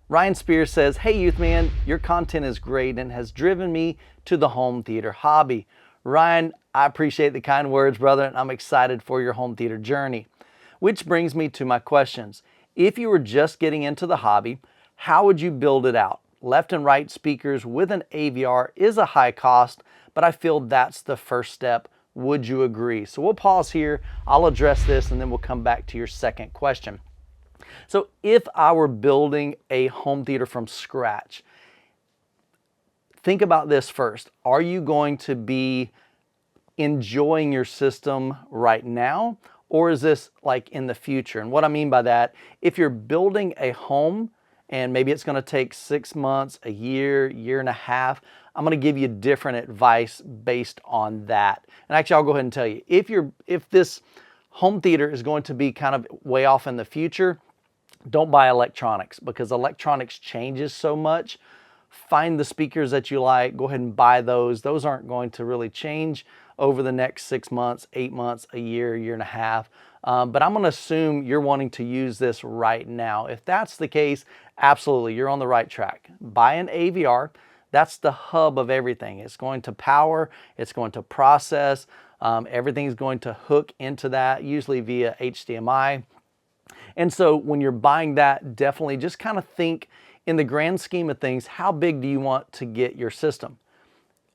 Ryan Spears says, "Hey Youthman, your content is great and has driven me to the home theater hobby." Ryan, I appreciate the kind words, brother, and I'm excited for your home theater journey. Which brings me to my questions. If you were just getting into the hobby, how would you build it out? Left and right speakers with an AVR is a high cost, but I feel that's the first step. Would you agree? So we'll pause here. I'll address this and then we'll come back to your second question. So if I were building a home theater from scratch, think about this first. Are you going to be enjoying your system right now, or is this like in the future? And what I mean by that, if you're building a home and maybe it's going to take 6 months, a year, year and a half, I'm going to give you different advice based on that. And actually, I'll go ahead and tell you, if this home theater is going to be kind of way off in the future, don't buy electronics, because electronics changes so much. Find the speakers that you like, go ahead and buy those. Those aren't going to really change over the next 6 months, 8 months, a year, year and a half. But I'm going to assume you're wanting to use this right now. If that's the case, absolutely, you're on the right track. Buy an AVR. That's the hub of everything. It's going to power, it's going to process, everything's going to hook into that, usually via HDMI. And so when you're buying that, definitely just kind of think in the grand scheme of things, how big do you want to get your system?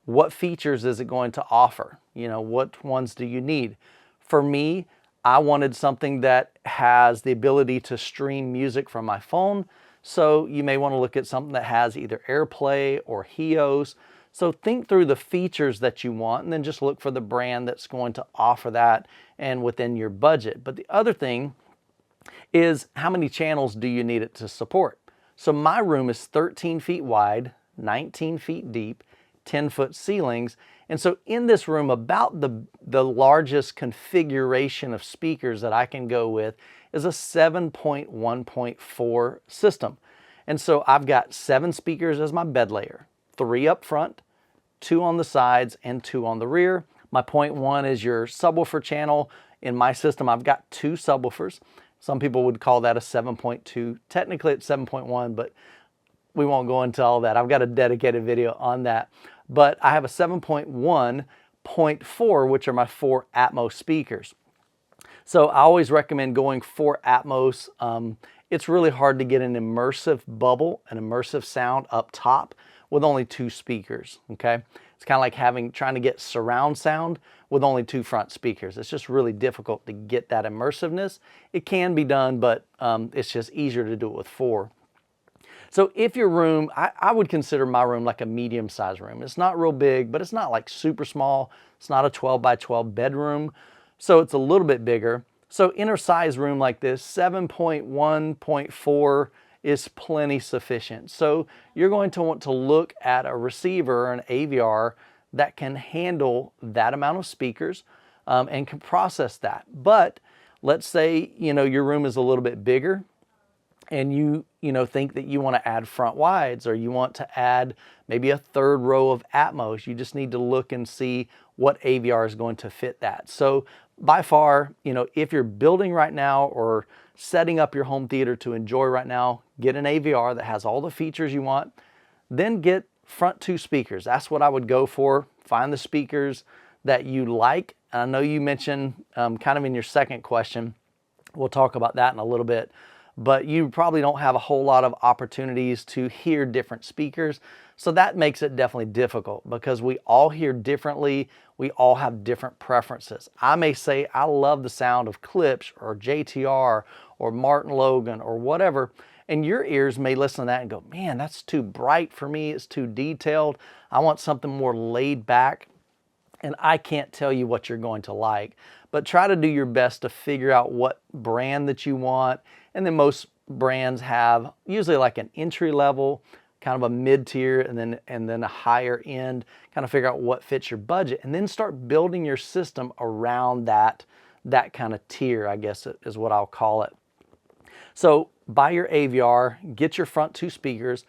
What features is it going to offer? You know, what ones do you need? For me, I wanted something that has the ability to stream music from my phone. So you may want to look at something that has either AirPlay or HEOS. So think through the features that you want and then just look for the brand that's going to offer that and within your budget. But the other thing is, how many channels do you need it to support? So my room is 13 feet wide, 19 feet deep, 10-foot ceilings. And so in this room, about the largest configuration of speakers that I can go with is a 7.1.4 system. And so I've got 7 speakers as my bed layer, 3 up front, 2 on the sides, and 2 on the rear. My 0.1 is your subwoofer channel. In my system, I've got 2 subwoofers. Some people would call that a 7.2. Technically, it's 7.1, but we won't go into all that. I've got a dedicated video on that. But I have a 7.1.4, which are my 4 Atmos speakers. So I always recommend going for Atmos. It's really hard to get an immersive bubble, an immersive sound up top with only 2 speakers, okay? It's kind of like trying to get surround sound with only 2 front speakers. It's just really difficult to get that immersiveness. It can be done, but it's just easier to do it with 4. So if your room, I would consider my room like a medium-sized room. It's not real big, but it's not like super small. It's not a 12 by 12 bedroom, so it's a little bit bigger. So in a size room like this, 7.1.4 is plenty sufficient. So you're going to want to look at a receiver or an AVR that can handle that amount of speakers and can process that. But let's say, you know, your room is a little bit bigger and you think that you want to add front wides, or you want to add maybe a 3rd row of Atmos. You just need to look and see what AVR is going to fit that. So by far, you know, if you're building right now or setting up your home theater to enjoy right now, get an AVR that has all the features you want, then get front 2 speakers. That's what I would go for. Find the speakers that you like. I know you mentioned kind of in your second question, we'll talk about that in a little bit, but you probably don't have a whole lot of opportunities to hear different speakers. So that makes it definitely difficult because we all hear differently. We all have different preferences. I may say I love the sound of Klipsch or JTR or Martin Logan or whatever, and your ears may listen to that and go, man, that's too bright for me. It's too detailed. I want something more laid back. And I can't tell you what you're going to like, but try to do your best to figure out what brand that you want. And then most brands have usually like an entry level, kind of a mid-tier, and then a higher end, kind of figure out what fits your budget, and then start building your system around that kind of tier, I guess is what I'll call it. So buy your AVR, get your front 2 speakers.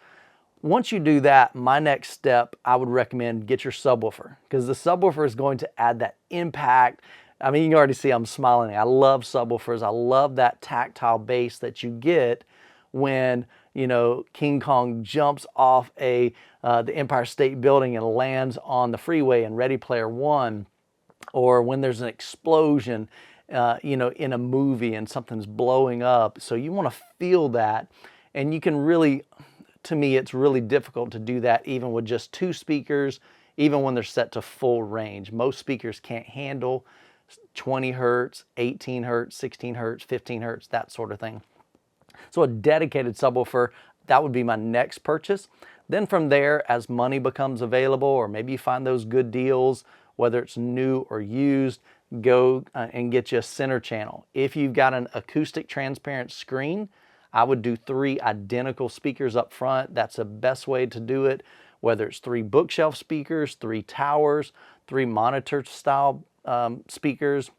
Once you do that, my next step, I would recommend get your subwoofer, because the subwoofer is going to add that impact. I mean, you can already see I'm smiling. I love subwoofers. I love that tactile bass that you get when you know, King Kong jumps off the Empire State Building and lands on the freeway in Ready Player One, or when there's an explosion, you know, in a movie and something's blowing up. So you want to feel that, and you can really, to me, it's really difficult to do that even with just 2 speakers, even when they're set to full range. Most speakers can't handle 20 hertz, 18 hertz, 16 hertz, 15 hertz, that sort of thing. So a dedicated subwoofer, that would be my next purchase. Then from there, as money becomes available, or maybe you find those good deals, whether it's new or used, go and get you a center channel. If you've got an acoustic transparent screen, I would do 3 identical speakers up front. That's the best way to do it, whether it's 3 bookshelf speakers, 3 towers, 3 monitor style speakers,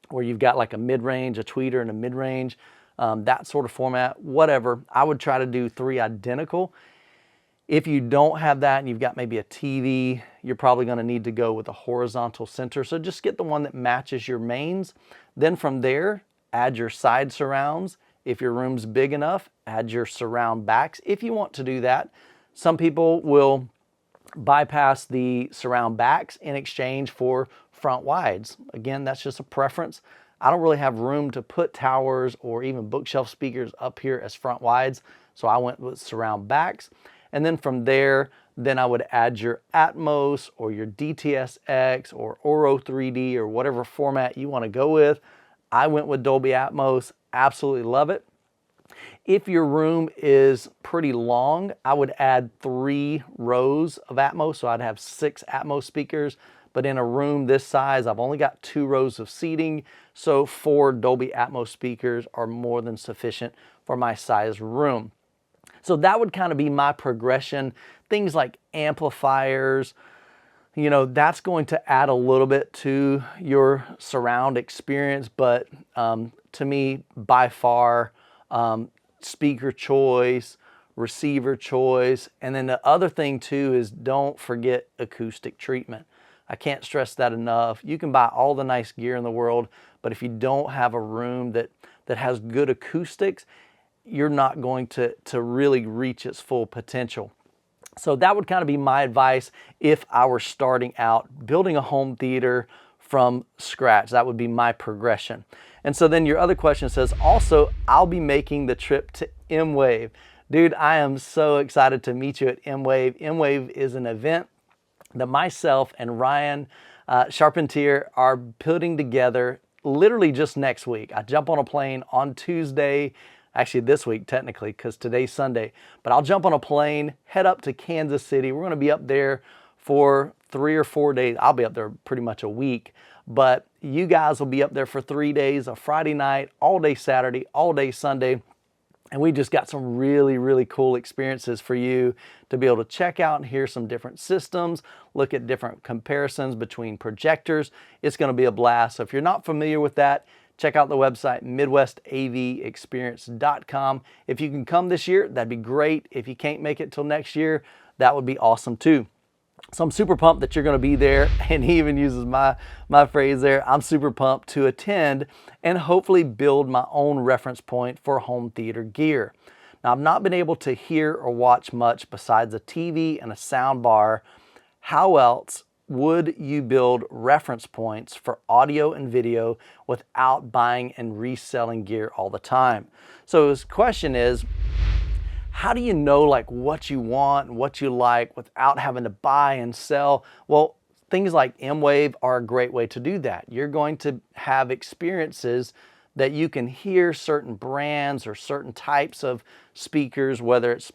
or you've got like a mid-range, a tweeter, and a mid-range, that sort of format, whatever. I would try to do 3 identical. If you don't have that and you've got maybe a TV, you're probably going to need to go with a horizontal center. So just get the one that matches your mains. Then from there, add your side surrounds. If your room's big enough, add your surround backs if you want to do that. Some people will bypass the surround backs in exchange for front wides. Again, that's just a preference. I don't really have room to put towers or even bookshelf speakers up here as front wides, so I went with surround backs. And then from there, then I would add your Atmos or your DTS:X or Oro 3D or whatever format you want to go with. I went with Dolby Atmos, absolutely love it. If your room is pretty long, I would add 3 rows of Atmos, so I'd have 6 Atmos speakers. But in a room this size, I've only got 2 rows of seating, so 4 Dolby Atmos speakers are more than sufficient for my size room. So that would kind of be my progression. Things like amplifiers, you know, that's going to add a little bit to your surround experience, but to me, by far, speaker choice, receiver choice, and then the other thing too is don't forget acoustic treatment. I can't stress that enough. You can buy all the nice gear in the world, but if you don't have a room that has good acoustics, you're not going to really reach its full potential. So that would kind of be my advice if I were starting out building a home theater from scratch. That would be my progression. And so then your other question says, also, I'll be making the trip to MWAVE. Dude, I am so excited to meet you at MWAVE. MWAVE is an event that myself and Ryan Charpentier are putting together literally just next week. I jump on a plane on Tuesday, actually this week technically because today's Sunday, but I'll jump on a plane, head up to Kansas City. We're going to be up there for 3 or 4 days. I'll be up there pretty much a week, but you guys will be up there for 3 days, a Friday night, all day Saturday, all day Sunday. And we just got some really, really cool experiences for you to be able to check out and hear some different systems, look at different comparisons between projectors. It's going to be a blast. So if you're not familiar with that, check out the website, MidwestAVExperience.com. If you can come this year, that'd be great. If you can't make it till next year, that would be awesome too. So I'm super pumped that you're going to be there, and he even uses my phrase there. I'm super pumped to attend and hopefully build my own reference point for home theater gear. Now, I've not been able to hear or watch much besides a TV and a sound bar. How else would you build reference points for audio and video without buying and reselling gear all the time? So his question is, how do you know like what you want and what you like without having to buy and sell? Well, things like MWAVE are a great way to do that. You're going to have experiences that you can hear certain brands or certain types of speakers, whether it's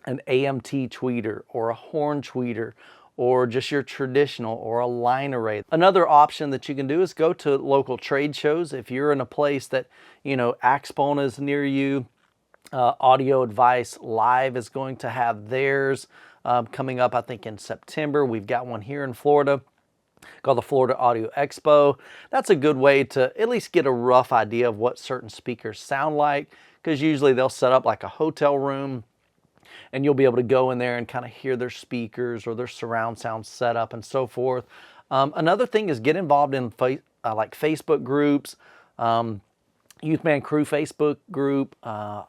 an AMT tweeter or a horn tweeter or just your traditional or a line array. Another option that you can do is go to local trade shows. If you're in a place that, you know, Axpona is near you, Audio Advice Live is going to have theirs coming up, I think, in September. We've got one here in Florida called the Florida Audio Expo. That's a good way to at least get a rough idea of what certain speakers sound like, because usually they'll set up like a hotel room and you'll be able to go in there and kind of hear their speakers or their surround sound setup and so forth. Another thing is get involved in like Facebook groups, Youthman Crew Facebook group.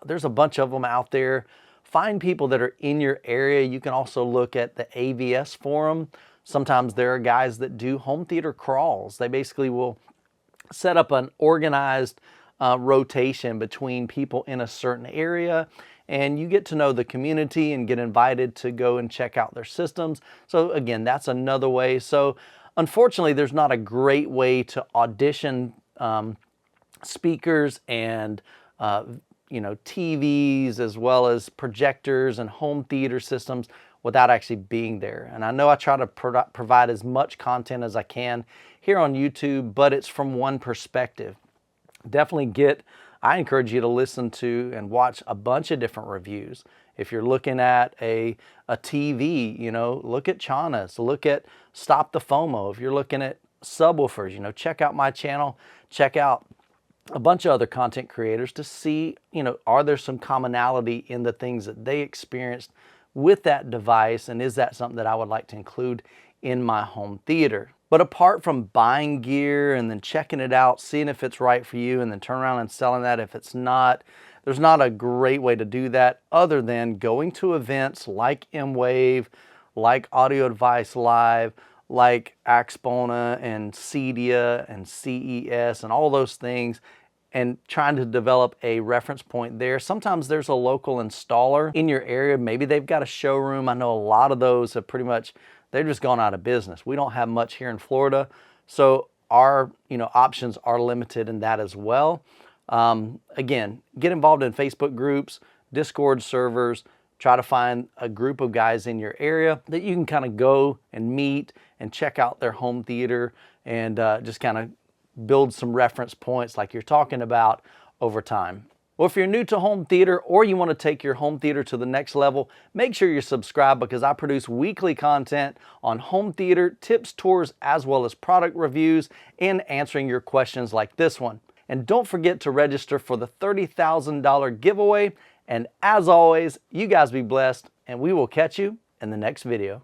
There's a bunch of them out there. find people that are in your area. You can also look at the AVS forum. Sometimes there are guys that do home theater crawls. They basically will set up an organized rotation between people in a certain area, and you get to know the community and get invited to go and check out their systems. So again, that's another way. So unfortunately, there's not a great way to audition speakers and TVs as well as projectors and home theater systems without actually being there. And I know I try to provide as much content as I can here on YouTube, but it's from one perspective. Definitely I encourage you to listen to and watch a bunch of different reviews. If you're looking at a TV, look at Chana's, look at Stop the FOMO. If you're looking at subwoofers, check out my channel, check out a bunch of other content creators to see, are there some commonality in the things that they experienced with that device, and is that something that I would like to include in my home theater? But apart from buying gear and then checking it out, seeing if it's right for you, and then turn around and selling that if it's not, there's not a great way to do that other than going to events like MWAVE, like Audio Advice Live, like Axpona and Cedia and CES and all those things, and trying to develop a reference point there. Sometimes there's a local installer in your area. Maybe they've got a showroom. I know a lot of those have they've just gone out of business. We don't have much here in Florida, so our options are limited in that as well. Again, get involved in Facebook groups, Discord servers. Try to find a group of guys in your area that you can kind of go and meet and check out their home theater, and just kind of build some reference points like you're talking about over time. Well, if you're new to home theater or you want to take your home theater to the next level, make sure you're subscribed, because I produce weekly content on home theater tips, tours, as well as product reviews and answering your questions like this one. And don't forget to register for the $30,000 giveaway. And as always, you guys be blessed, and we will catch you in the next video.